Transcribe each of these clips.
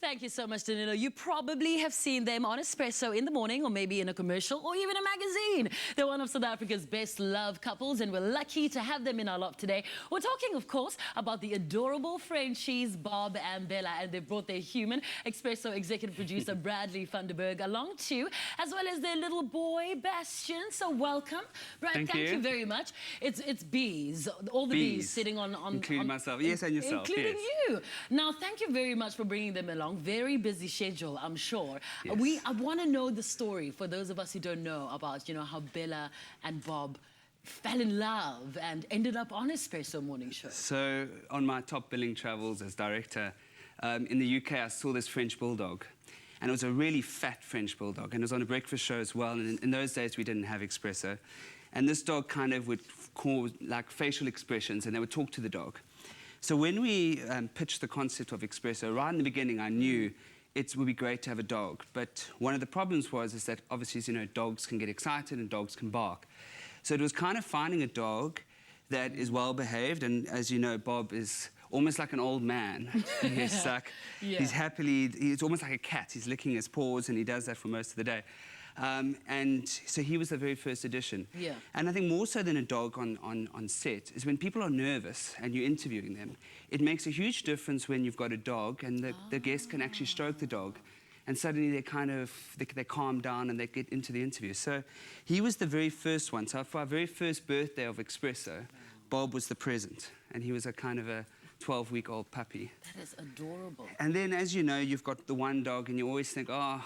Thank you so much, Danilo. You probably have seen them on Expresso in the morning, or maybe in a commercial, or even a magazine. They're one of South Africa's best loved couples, and we're lucky to have them in our lot today. We're talking, of course, about the adorable Frenchies, Bob and Bella, and they've brought their human Expresso executive producer, Bradley van der Berg, along too, as well as their little boy, Bastion. So welcome. Brad, thank you very much. It's bees, all the bees sitting on... Including myself. Yes, and yourself. Including you. Now, thank you very much for bringing them along. Very busy schedule, I'm sure. Yes. I want to know the story for those of us who don't know about, how Bella and Bob fell in love and ended up on Expresso Morning Show. So, on my top billing travels as director, in the UK, I saw this French bulldog. And it was a really fat French bulldog. And it was on a breakfast show as well. And in those days, we didn't have Expresso. And this dog kind of would cause like facial expressions, and they would talk to the dog. So when we pitched the concept of Expresso, right in the beginning, I knew it would be great to have a dog. But one of the problems is that obviously, dogs can get excited and dogs can bark. So it was kind of finding a dog that is well behaved. And as you know, Bob is almost like an old man. He's like, he's almost like a cat. He's licking his paws, and he does that for most of the day. And so he was the very first addition. Yeah. And I think more so than a dog on set is when people are nervous and you're interviewing them, it makes a huge difference when you've got a dog and the guest can actually stroke the dog, and suddenly they calm down and they get into the interview. So he was the very first one. So for our very first birthday of Expresso, Bob was the present, and he was a kind of a 12-week-old puppy. That is adorable. And then, as you know, you've got the one dog and you always think, oh,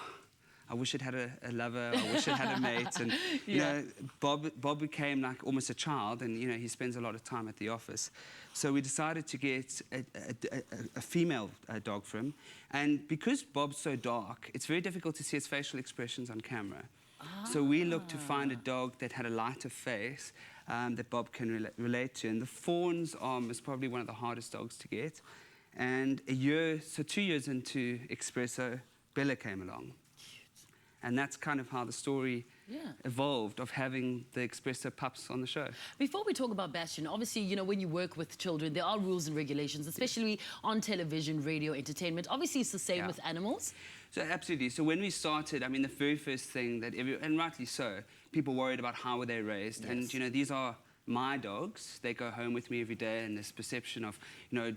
I wish it had a lover, I wish it had a mate. And, you know, Bob became like almost a child, and, he spends a lot of time at the office. So we decided to get a female dog for him. And because Bob's so dark, it's very difficult to see his facial expressions on camera. So we looked to find a dog that had a lighter face that Bob can relate to. And the fawn's arm is probably one of the hardest dogs to get. And 2 years into Expresso, Bella came along. And that's kind of how the story evolved, of having the Expresso pups on the show. Before we talk about Bastion, obviously, when you work with children, there are rules and regulations, especially on television, radio, entertainment. Obviously, it's the same with animals. So absolutely. So when we started, I mean, the very first thing that and rightly so, people worried about how were they raised. And, these are my dogs. They go home with me every day, and this perception of,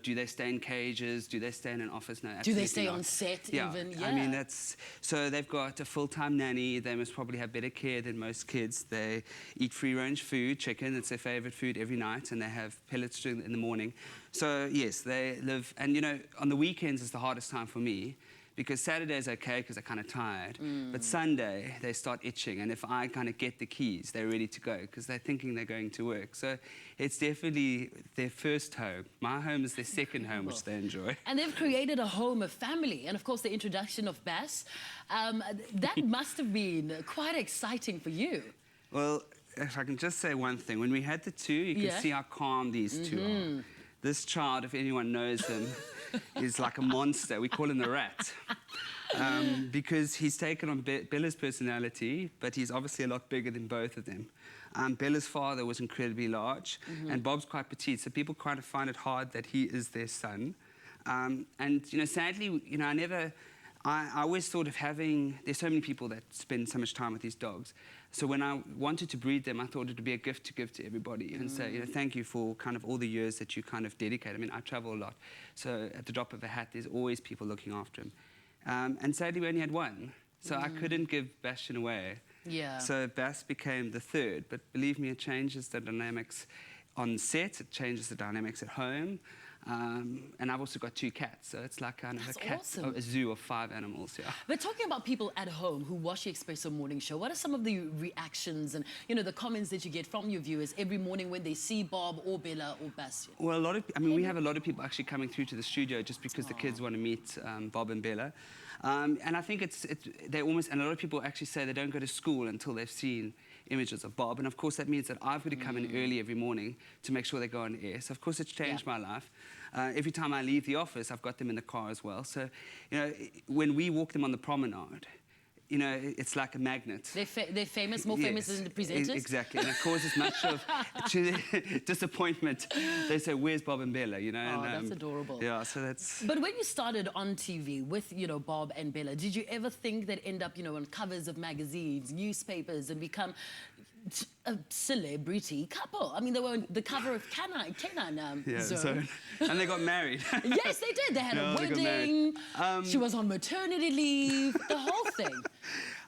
do they stay in cages? Do they stay in an office? No, absolutely do they stay not. on set even? Yeah. I mean, so they've got a full-time nanny. They must probably have better care than most kids. They eat free-range food, chicken. It's their favorite food every night, and they have pellets in the morning. So yes, they live, and on the weekends is the hardest time for me, because Saturday's okay because they're kind of tired, but Sunday they start itching, and if I kind of get the keys, they're ready to go because they're thinking they're going to work. So it's definitely their first home. My home is their second home, which they enjoy. And they've created a home, a family, and of course the introduction of Bass. That must have been quite exciting for you. Well, if I can just say one thing, when we had the two, you can see how calm these two are. This child, if anyone knows him, is like a monster. We call him the Rat. Because he's taken on Bella's personality, but he's obviously a lot bigger than both of them. Bella's father was incredibly large, and Bob's quite petite, so people kind of find it hard that he is their son. And, sadly, I always thought of there's so many people that spend so much time with these dogs. So when I wanted to breed them, I thought it would be a gift to give to everybody and say, thank you for kind of all the years that you kind of dedicate. I mean, I travel a lot. So at the drop of a hat, there's always people looking after him. And sadly, we only had one. So I couldn't give Bastion away. Yeah. So Bass became the third. But believe me, it changes the dynamics on set. It changes the dynamics at home. And I've also got 2 cats, so it's like kind of a zoo of 5 animals, But talking about people at home who watch the Expresso Morning Show, what are some of the reactions and, the comments that you get from your viewers every morning when they see Bob or Bella or Bastion? Well, we have a lot of people actually coming through to the studio just because the kids want to meet Bob and Bella. And I think and a lot of people actually say they don't go to school until they've seen images of Bob. And of course, that means that I've got to come in early every morning to make sure they go on air. So of course, it's changed my life. Every time I leave the office, I've got them in the car as well. So, when we walk them on the promenade, you know, it's like a magnet. They're famous, more famous than the presenters? Exactly, and it causes much of disappointment. They say, where's Bob and Bella, you know? Oh, and, that's adorable. Yeah, so that's... But when you started on TV with, you know, Bob and Bella, did you ever think they'd end up, you know, on covers of magazines, newspapers, and become a celebrity couple? I mean, they were on the cover of Canine Zone. And they got married. Yes, they did. They had a wedding. She was on maternity leave, the whole thing.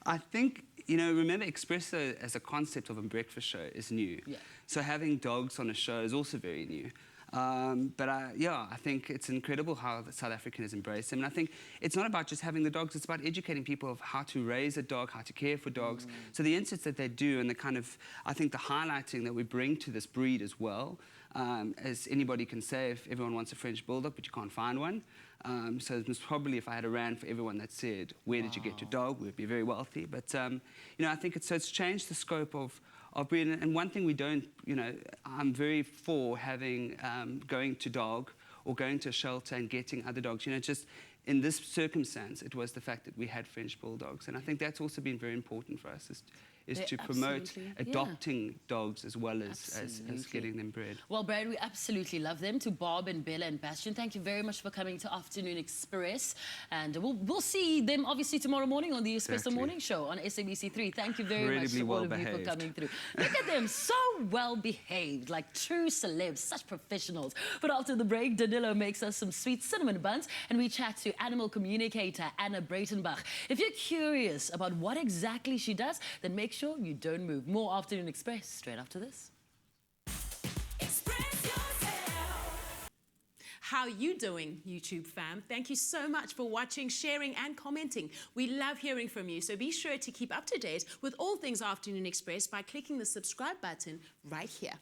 I think, you know, remember Expresso as a concept of a breakfast show is new. Yeah. So having dogs on a show is also very new. Yeah, I think it's incredible how South African has embraced them. And I think it's not about just having the dogs, it's about educating people of how to raise a dog, how to care for dogs. So the insights that they do and the kind of, I think the highlighting that we bring to this breed as well, as anybody can say, if everyone wants a French Bulldog, but you can't find one. So it was probably, if I had a rant for everyone that said, where did you get your dog, we'd be very wealthy. But, you know, I think it's changed the scope of breed. And one thing we don't, you know, I'm very for having, going to dog or going to a shelter and getting other dogs. You know, just in this circumstance, it was the fact that we had French Bulldogs. And I think that's also been very important for us, is to promote adopting dogs as well as getting them bred. Well, Brad, we absolutely love them. To Bob and Bella and Bastion, thank you very much for coming to Afternoon Express. And we'll see them obviously tomorrow morning on the Expresso Morning Show on SABC3. Thank you very much to all of you for coming through. Look at them, so well behaved, like true celebs, such professionals. But after the break, Danilo makes us some sweet cinnamon buns and we chat to animal communicator Anna Breitenbach. If you're curious about what exactly she does, then make sure you don't move. More Afternoon Express straight after this. How you doing, YouTube fam? Thank you so much for watching, sharing and commenting. We love hearing from you, so be sure to keep up to date with all things Afternoon Express by clicking the subscribe button right here.